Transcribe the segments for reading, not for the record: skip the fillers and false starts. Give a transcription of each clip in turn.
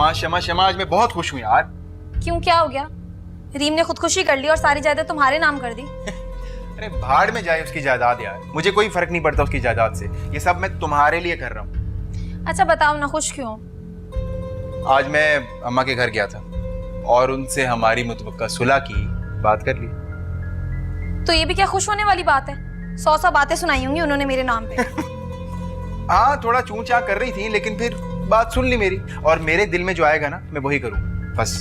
हाँ शमा शमा, आज मैं बहुत खुश हूँ यार। क्यों, क्या हो गया? रीम ने खुदकुशी कर ली और सारी जायदाद तुम्हारे नाम कर दी। अरे भाड़ में जाए उसकी जायदाद यार, मुझे कोई फर्क नहीं पड़ता उसकी जायदाद से। ये सब मैं तुम्हारे लिए कर रहा हूँ। अच्छा बताओ ना, खुश क्यों? आज मैं अम्मा के घर गया था और उनसे हमारी मुतवक्का सुलह की बात कर ली। तो ये भी क्या खुश होने वाली बात है? 100 बातें सुनाई होंगी उन्होंने मेरे नाम पे। हाँ थोड़ा चूं चा कर रही थी, लेकिन फिर बात सुन ली मेरी, और मेरे दिल में जो आएगा ना मैं वही करूँ बस।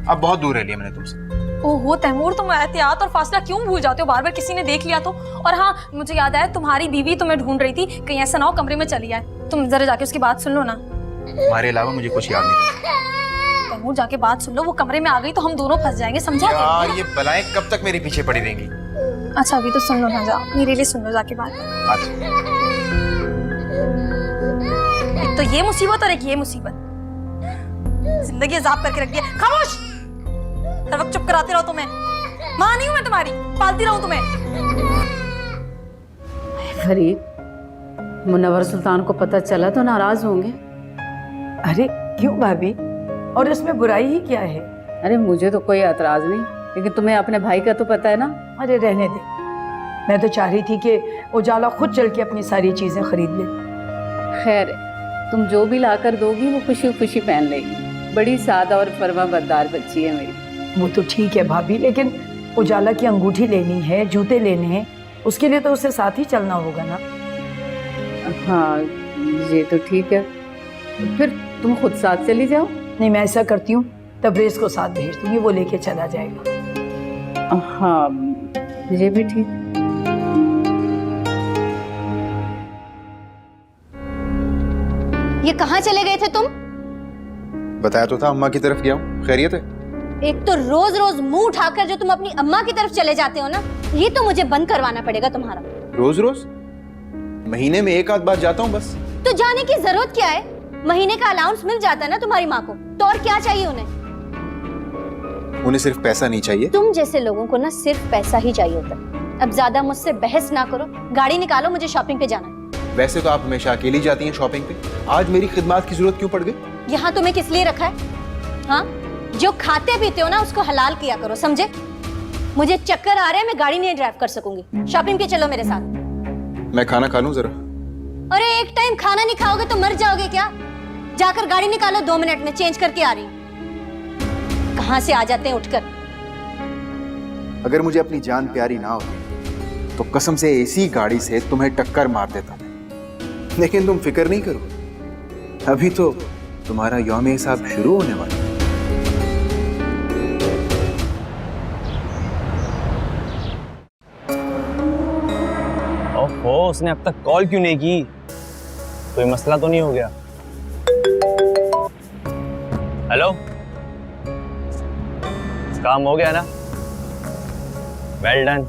अब बहुत दूर रह लिया मैंने तुमसे। ओहो तैमूर, तुम एहतियात और फासला क्यों भूल जाते हो? बार बार किसी ने देख लिया तो। और हाँ मुझे याद आया, तुम्हारी बीवी तुम्हें ढूंढ रही थी, कहीं ऐसा ना हो कमरे में चली आए। तुम जरा जाके उसकी बात सुन लो ना। तुम्हारे अलावा मुझे कुछ याद नहीं। तैमूर जाके बात सुन लो, वो कमरे में आ गई तो हम दोनों फंस जाएंगे, समझा? यार ये बलाएं कब तक मेरे पीछे पड़ी रहेंगी? अच्छा अभी तो सुन लो ना, जाओ मेरे लिए सुन लो जाके बात। अच्छा। एक तो ये मुसीबत और एक ये मुसीबत, जिंदगी अजाब करके रख दिया। खामोश, हर वक्त चुप कराते रहो। तुम्हें माँ नहीं हूं मैं तुम्हारी, पालती रहूं तुम्हें। फरीद, मुनव्वर सुल्तान को पता चला तो नाराज होंगे। अरे क्यों भाभी, और इसमें बुराई ही क्या है? अरे मुझे तो कोई एतराज नहीं, लेकिन तुम्हें अपने भाई का तो पता है ना। अरे रहने दे, मैं तो चाह रही थी कि उजाला खुद चल के अपनी सारी चीजें खरीद ले। खैर तुम जो भी लाकर दोगी वो खुशी खुशी पहन लेगी। बड़ी सादा और फरमाबरदार बच्ची है मेरी। वो तो ठीक है भाभी, लेकिन उजाला की अंगूठी लेनी है, जूते लेने हैं, उसके लिए तो उससे साथ ही चलना होगा ना। हाँ ये तो ठीक है, फिर तुम खुद साथ चली जाओ। नहीं, मैं ऐसा करती हूँ, तबरेज को साथ भेज दूंगी, वो लेके चला जाएगा। हाँ ये भी ठीक। ये कहाँ चले गए थे तुम? बताया तो था अम्मा की तरफ गया हूँ। खैरियत है? एक तो रोज रोज मुंह उठाकर जो तुम अपनी अम्मा की तरफ चले जाते हो ना, ये तो मुझे बंद करवाना पड़ेगा तुम्हारा। रोज रोज? महीने में एक आध बार जाता हूँ बस। तो जाने की जरूरत क्या है? महीने का अलाउंस मिल जाता है ना तुम्हारी माँ को, तो और क्या चाहिए उन्हें? उन्हें सिर्फ पैसा नहीं चाहिए। तुम जैसे लोगों को ना सिर्फ पैसा ही चाहिए होता है। अब ज्यादा मुझसे बहस ना करो, गाड़ी निकालो, मुझे शॉपिंग पे जाना है। वैसे तो आप हमेशा अकेली जाती हैं शॉपिंग पे, आज मेरी खिदमत की जरूरत क्यों पड़ गई? यहाँ तुम्हें किस लिए रखा है? हाँ, जो खाते पीते हो ना उसको हलाल किया करो, समझे? मुझे चक्कर आ रहे हैं, मैं गाड़ी नहीं ड्राइव कर सकूंगी। शॉपिंग पे चलो मेरे साथ। मैं खाना खा लूं जरा? अरे एक टाइम खाना नहीं खाओगे तो मर जाओगे क्या? जाकर गाड़ी निकालो, 2 मिनट में चेंज करके आ रही हूँ। कहाँ से आ जाते हैं उठकर। अगर मुझे अपनी जान प्यारी ना होती तो कसम से ऐसी गाड़ी से तुम्हें टक्कर मार देता, लेकिन तुम फिक्र नहीं करो, अभी तो तुम्हारा यौम हिसाब शुरू होने वाला है। ओहो, उसने अब तक कॉल क्यों नहीं की? कोई मसला तो नहीं हो गया? हेलो, काम हो गया ना? Well done.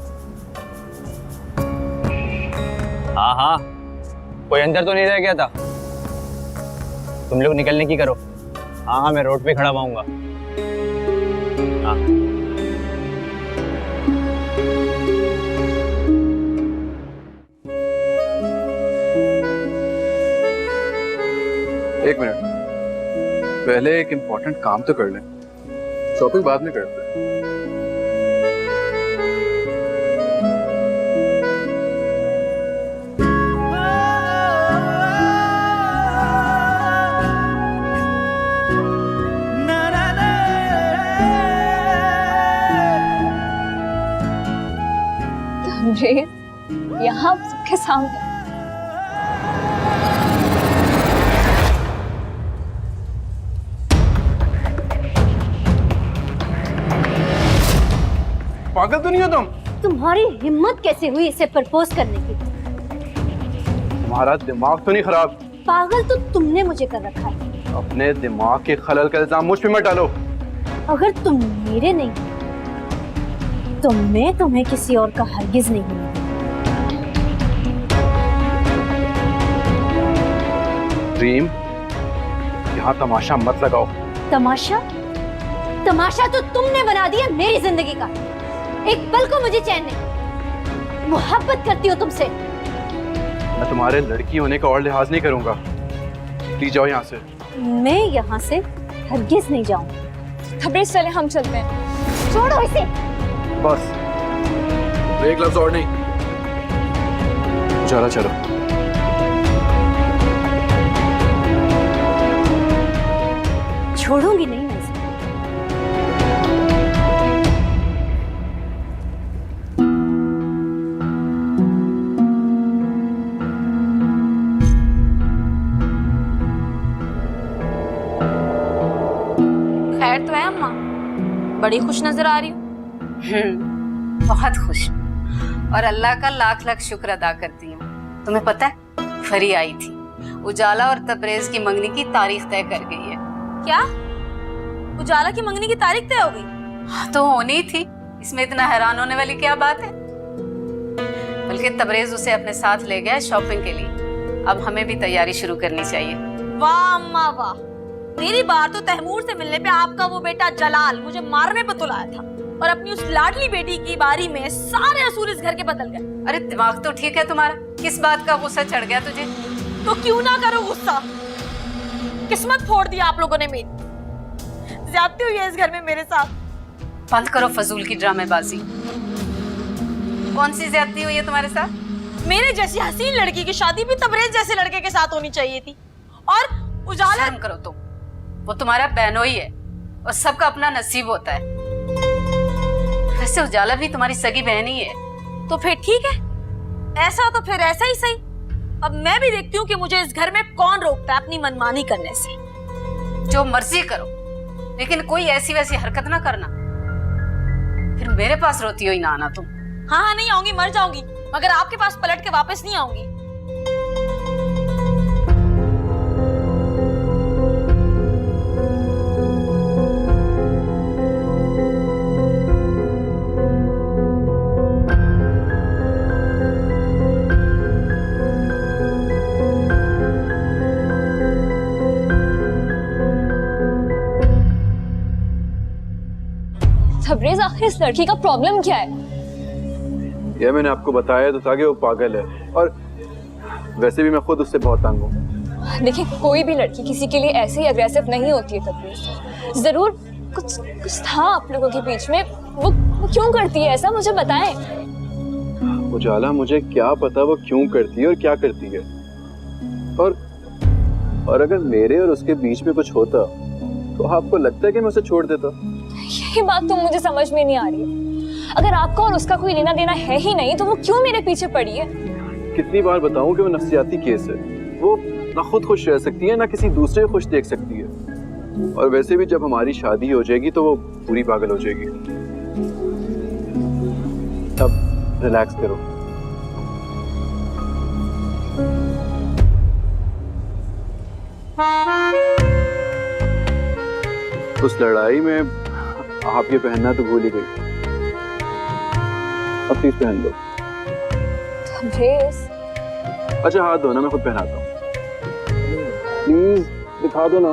हाँ हाँ, कोई अंदर तो नहीं रह गया था? तुम लोग निकलने की करो। हाँ हाँ, मैं रोड पे खड़ा हुआऊंगा। हाँ एक मिनट, पहले एक इम्पोर्टेंट काम तो कर लें, शॉपिंग बाद में करते हैं। यहाँ सबके सामने पागल तो नहीं हो तुम? तुम्हारी हिम्मत कैसे हुई इसे प्रपोज करने की? तुम्हारा दिमाग तो नहीं खराब? पागल तो तुमने मुझे कर रखा है। अपने दिमाग के खलल का इल्जाम मुझ पे मत डालो। अगर तुम मेरे नहीं तो मैं तुम्हें किसी और का हरगिज नहीं हूँ। ड्रीम, यहाँ तमाशा मत लगाओ। तमाशा? तमाशा तो तुमने बना दिया मेरी जिंदगी का। एक पल को मुझे चैन नहीं। मोहब्बत करती हूँ तुमसे। मैं तुम्हारे लड़की होने का और लिहाज नहीं करूंगा। प्लीज जाओ यहाँ से। मैं यहाँ से हरगिज नहीं जाऊंगी। तबरेज चले, हम चलते हैं। छोड़ो इसे। बस एक लफ्ज और नहीं। उजाला चलो। छोड़ूंगी नहीं मैं इसे। खैर तो है अम्मा, बड़ी खुश नजर आ रही हूँ। बहुत खुश हूँ और अल्लाह का लाख लाख शुक्र अदा करती हूँ। तुम्हें पता है, फरी आई थी, उजाला और तबरेज की मंगनी की तारीख तय कर गई है। क्या? उजाला की मंगनी की तारीख तय हो गई? हाँ, तो होनी थी, इसमें इतना हैरान होने वाली क्या बात है। बल्कि तबरेज उसे अपने साथ ले गया शॉपिंग के लिए। अब हमें भी तैयारी शुरू करनी चाहिए। वाह अम्मा वाह, मेरी बार तो तैमूर से मिलने पे आपका वो बेटा जलाल मुझे मारने पे तुलाया था, और अपनी उस लाडली बेटी की बारी में सारे असूल इस घर के बदल गए। अरे दिमाग तो ठीक है तुम्हारा, किस बात का गुस्सा चढ़ गया तुझे? तो क्यों ना करो गुस्सा, किस्मत फोड़ दी आप लोगों ने मेरी। ज्यादती हुई है इस घर में मेरे साथ। बंद करो फजूल की ड्रामेबाजी। कौन सी ज्यादती हुई है तुम्हारे साथ? मेरे जैसी हसीन लड़की की शादी भी तबरेज जैसे लड़के के साथ होनी चाहिए थी। और उजाला, शर्म करो तुम, वो तुम्हारा बहनोई है और सबका अपना नसीब होता है। वैसे उजाला भी तुम्हारी सगी बहन ही है। तो फिर ठीक है, ऐसा तो फिर ऐसा ही सही। अब मैं भी देखती हूँ कि मुझे इस घर में कौन रोकता है अपनी मनमानी करने से। जो मर्जी करो, लेकिन कोई ऐसी वैसी हरकत ना करना, फिर मेरे पास रोती हुई ना आना तुम। हाँ हाँ, नहीं आऊंगी, मर जाऊंगी, मगर आपके पास पलट के वापस नहीं आऊंगी। तबरेज, आखिर इस लड़की का प्रॉब्लम क्या है? ये मैंने आपको बताया तो था कि वो पागल है, और वैसे भी मैं खुद उससे बहुत तंग हूँ। देखिए, कोई भी लड़की किसी के लिए ऐसे ही अग्रेसिव नहीं होती है तबरेज। जरूर कुछ था आप लोगों के बीच में। वो क्यों करती है ऐसा, मुझे बताएं। उजाला, मुझे क्या पता वो क्यों करती है और क्या करती है। और अगर मेरे और उसके बीच में कुछ होता तो आपको लगता है कि मैं उसे छोड़ देता? यही बात तो मुझे समझ में नहीं आ रही है। अगर आपका और उसका कोई लेना देना है ही नहीं तो वो क्यों मेरे पीछे पड़ी है? कितनी बार बताऊं कि वो नफ्सियाती केस है। वो ना खुद खुश रह सकती है ना किसी दूसरे को खुश देख सकती है। और वैसे भी जब हमारी शादी हो जाएगी तो वो पूरी पागल हो जाएगी। अब रिलैक्स करो। उस लड़ाई में आप ये पहनना तो भूल ही गई। अब प्लीज पहन लो। तबरेज, अच्छा हाथ दो ना, मैं खुद पहनाता हूँ। प्लीज दिखा दो ना।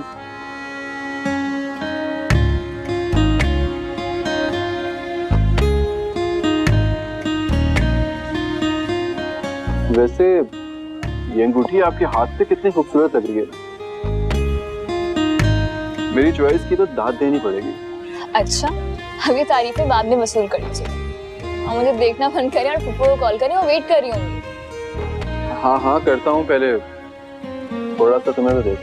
वैसे ये अंगूठी आपके हाथ पे कितनी खूबसूरत लग रही है। मेरी चॉइस की तो दाद देनी पड़ेगी। अच्छा, अब ये तारीफें बाद में वसूल कर लीजिए। और मुझे देखना बंद करें और फुप्पो को कॉल करें और वेट कर रही हूँ। हाँ हाँ करता हूँ, पहले थोड़ा सा तुम्हें तो देख।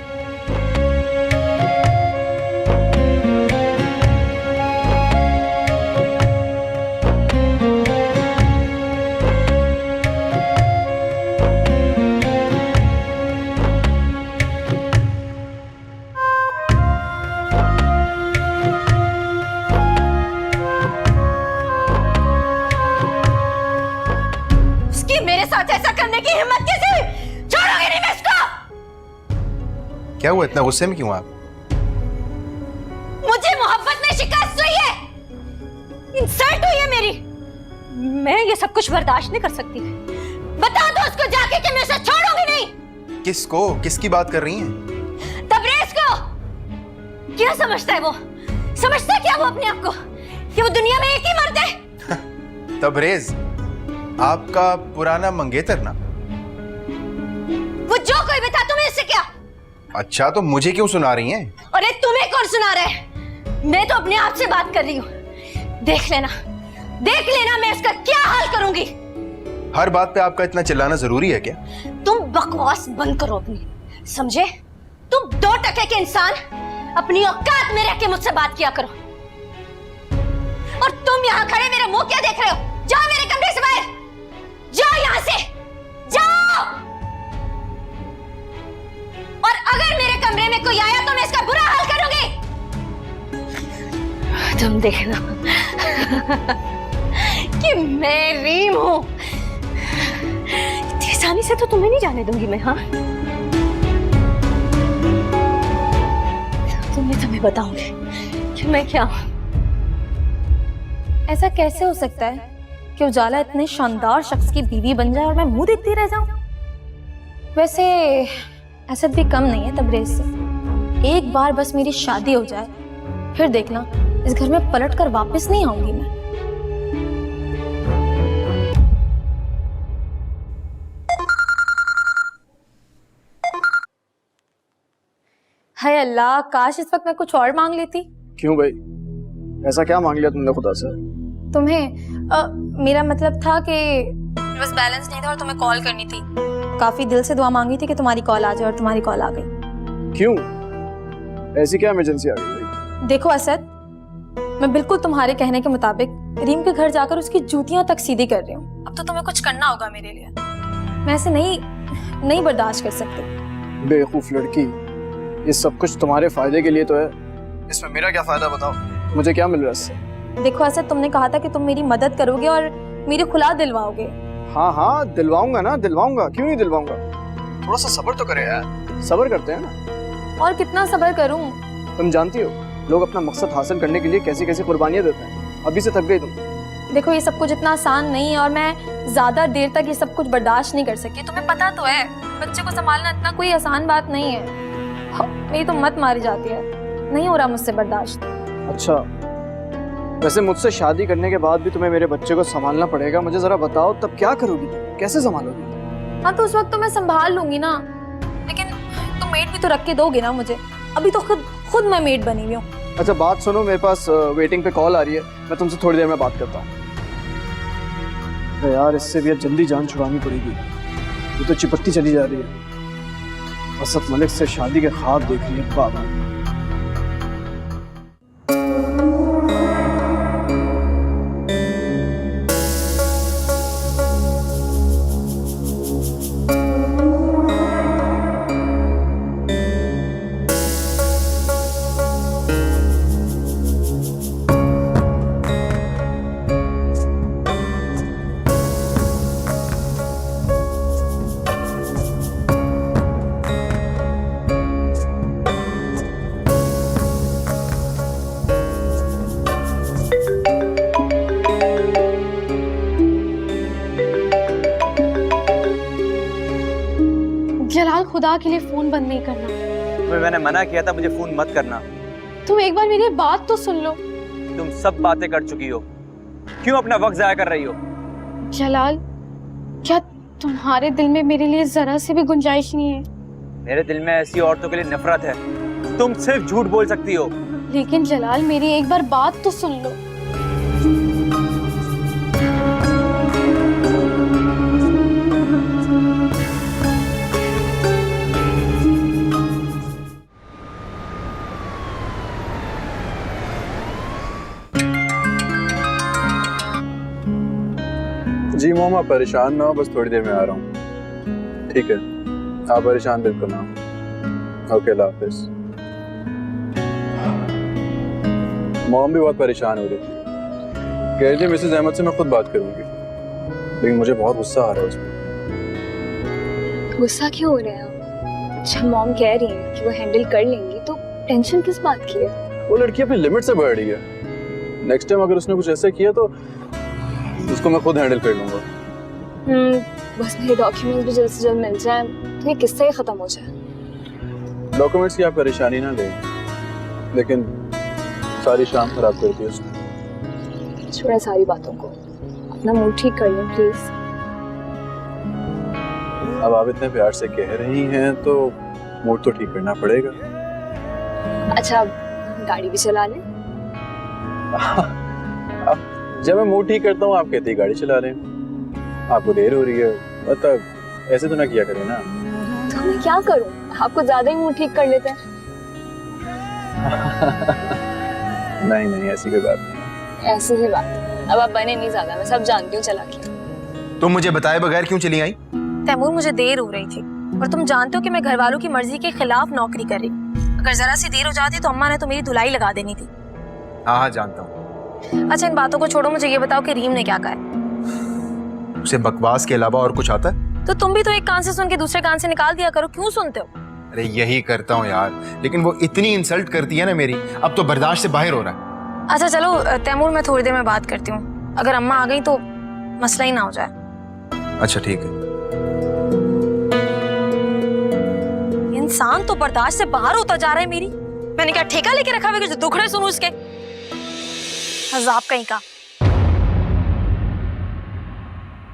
मेरे साथ ऐसा करने की हिम्मत कैसे? छोड़ोगे नहीं मैं इसको। क्या हुआ, इतना गुस्से में क्यों आप? मुझे मोहब्बत में शिकस्त हुई है, इंसल्ट हुई है मेरी। मैं ये सब कुछ बर्दाश्त नहीं कर सकती। बता दो उसको जाके कि मैं उसे छोड़ूंगी नहीं। किसको, किसकी बात कर रही हैं? तबरेज को। क्या समझता है वो? समझता है क्या वो अपने आप को कि वो दुनिया में एक ही मर्द है? तबरेज आपका पुराना मंगेतर ना? वो जो कोई भी था, तुम्हें इससे क्या? अच्छा, तो मुझे क्यों सुना रही हैं? अरे तुम्हें कौन सुना रहा है? मैं तो अपने आप से बात कर रही हूँ। देख लेना मैं इसका क्या हाल करूंगी। हर बात पे आपका इतना चिल्लाना जरूरी है क्या? तुम बकवास बंद करो अपनी, समझे? तुम 2 टके के इंसान अपनी औकात में रह के मुझसे बात किया करो। और तुम यहाँ खड़े मेरा मुंह क्या देख रहे हो? जाओ मेरे कमरे से बाहर, जाओ यहाँ से, जाओ। और अगर मेरे कमरे में कोई आया तो मैं इसका बुरा हाल करूंगी। तुम देखना कि मैं रीम हूं। इतनी आसानी से तो तुम्हें नहीं जाने दूंगी मैं। हाँ, तुम्हें बताऊंगी कि मैं क्या हूं। ऐसा कैसे हो सकता है कि उजाला इतने शानदार शख्स की बीवी बन जाए और मैं मुंह देखती रह जाऊं? वैसे असद भी कम नहीं है तबरेज से। एक बार बस मेरी शादी हो जाए, फिर देखना इस घर में पलट कर वापस नहीं आऊंगी मैं। हाय अल्लाह, काश इस वक्त मैं कुछ और मांग लेती। क्यों भाई, ऐसा क्या मांग लिया तुमने खुदा से? तुम्हें मेरा मतलब था कि बस बैलेंस नहीं था और तुम्हें कॉल करनी थी। काफी दिल से दुआ मांगी थी कि तुम्हारी कॉल आ जाए और तुम्हारी कॉल आ गई। क्यों, ऐसी क्या इमरजेंसी आ गई भाई? देखो असद, मैं बिल्कुल तुम्हारे कहने के मुताबिक रीम के घर जाकर उसकी जूतियां तक सीधी कर रही हूँ। अब तो तुम्हें कुछ करना होगा मेरे लिए। मैं ऐसे नहीं बर्दाश्त कर सकती। बेवकूफ लड़की, ये सब कुछ तुम्हारे फायदे के लिए तो है, इसमें मेरा क्या फायदा बताओ? मुझे क्या मिल रहा है इससे? देखो असद, तुमने कहा था कि तुम मेरी मदद करोगे और मेरी खुला दिलवाओगे। हाँ, दिलवाऊंगा ना, दिलवाऊंगा, क्यों नहीं दिलवाऊंगा? थोड़ा सा सब्र तो करे यार। सब्र करते हैं ना। और कितना सब्र करूं? तुम जानती हो लोग अपना मकसद हासिल करने के लिए कैसी कैसी कुर्बानियां देते हैं। अभी से थक गई तुम। देखो, ये सब कुछ इतना आसान नहीं है और मैं ज्यादा देर तक ये सब कुछ बर्दाश्त नहीं कर सकी। तुम्हें पता तो है, बच्चे को संभालना इतना कोई आसान बात नहीं है। मेरी तो मत मारी जाती है, नहीं हो रहा मुझसे बर्दाश्त। अच्छा, वैसे मुझसे शादी करने के बाद भी तुम्हें मेरे बच्चे को संभालना पड़ेगा। मुझे जरा बताओ, तब क्या करोगी तुम? कैसे संभालोगी? हाँ, तो उस वक्त तो मैं संभाल लूंगी ना, लेकिन तुम मेड भी तो रख के दोगे ना मुझे। अभी तो खुद मैं मेड बनी हुई हूँ। अच्छा, बात सुनो, मेरे पास वेटिंग पे कॉल आ रही है, मैं तुमसे थोड़ी देर में बात करता हूँ। यार, इससे भी अब जल्दी जान छुड़ानी पड़ेगी, ये तो चिपकती चली जा रही है। असद मलिक से शादी के ख्वाब देख रही है बाबा। जलाल, खुदा के लिए फोन बंद नहीं करना। तुम्हें मैंने मना किया था मुझे फोन मत करना। तुम एक बार मेरी बात तो सुन लो। तुम सब बातें कर चुकी हो, क्यों अपना वक्त जाया कर रही हो? जलाल, क्या तुम्हारे दिल में मेरे लिए जरा सी भी गुंजाइश नहीं है? मेरे दिल में ऐसी औरतों के लिए नफरत है। तुम सिर्फ झूठ बोल सकती हो। लेकिन जलाल, मेरी एक बार बात तो सुन लो। जी मोम, आप परेशान ना हो, बस थोड़ी देर में आ रहा हूँ। ठीक है, आप परेशान बिल्कुल ना हो। ओके, अल्लाह हाफिज। मोम भी बहुत परेशान हो रही थी, कह रही थी मिसेस अहमद से मैं खुद बात करूंगी, लेकिन मुझे बहुत गुस्सा आ रहा है उसमें। गुस्सा क्यों हो रहे हैं आप? अच्छा, मॉम कह रही है कि वो हैंडल कर लेंगी, तो टेंशन किस बात की है? वो लड़की अपनी लिमिट से बढ़ रही है। नेक्स्ट टाइम अगर उसने कुछ ऐसा किया तो उसको मैं खुद हैंडल कर लूंगा। बस मेरे डॉक्यूमेंट्स भी जल्द से जल्द मिल जाएं तो ये किस्सा ही खत्म हो जाए। डॉक्यूमेंट्स की आप परेशानी ना लें, लेकिन सारी शाम खराब कर दी उसने। छोड़ा सारी बातों को, अपना मूड ठीक कर लें प्लीज। अब आप इतने प्यार से कह रही हैं तो मूड तो ठीक करना पड़ेगा। अच्छा गाड़ी भी चला ले। अब जब मैं मूड ठीक करता हूँ आप कहते हैं गाड़ी चला रहे हैं, आपको देर हो रही है, मतलब ऐसे तो ना किया करें ना। तो मैं क्या करूं, आपको ज्यादा ही मूड ठीक कर लेते हैं। नहीं नहीं ऐसी कोई बात नहीं। ऐसी ही बात, अब आप बने नहीं ज्यादा, मैं सब जानती हूँ चला के। तुम मुझे बताए बगैर क्यों चली आई? तैमूर, मुझे देर हो रही थी और तुम जानते हो कि मैं घर वालों की मर्जी के खिलाफ नौकरी कर रही हूँ। अगर जरा सी देर हो जाती तो अम्मा ने तो मेरी धुलाई लगा देनी थी। हाँ हाँ जानता हूँ। अच्छा इन बातों को छोड़ो, मुझे ये बताओ कि रीम ने क्या कहा है? उसे बकवास के अलावा और कुछ आता है? तो तुम भी तो एक कान से सुन के दूसरे कान से निकाल दिया करो, क्यों सुनते हो? अरे यही करता हूँ यार, लेकिन वो इतनी इंसल्ट करती है ना मेरी, अब तो बर्दाश्त से बाहर हो रहा है। अच्छा चलो तैमूर, मैं थोड़ी देर में बात करती हूँ, अगर अम्मा आ गई तो मसला ही ना हो जाए। अच्छा ठीक है। इंसान तो बर्दाश्त से बाहर होता जा रहा है मेरी। मैंने क्या ठेका लेके रखा हुआ है कि जो दुखड़े सुनूं उसके? अजाब कहीं का।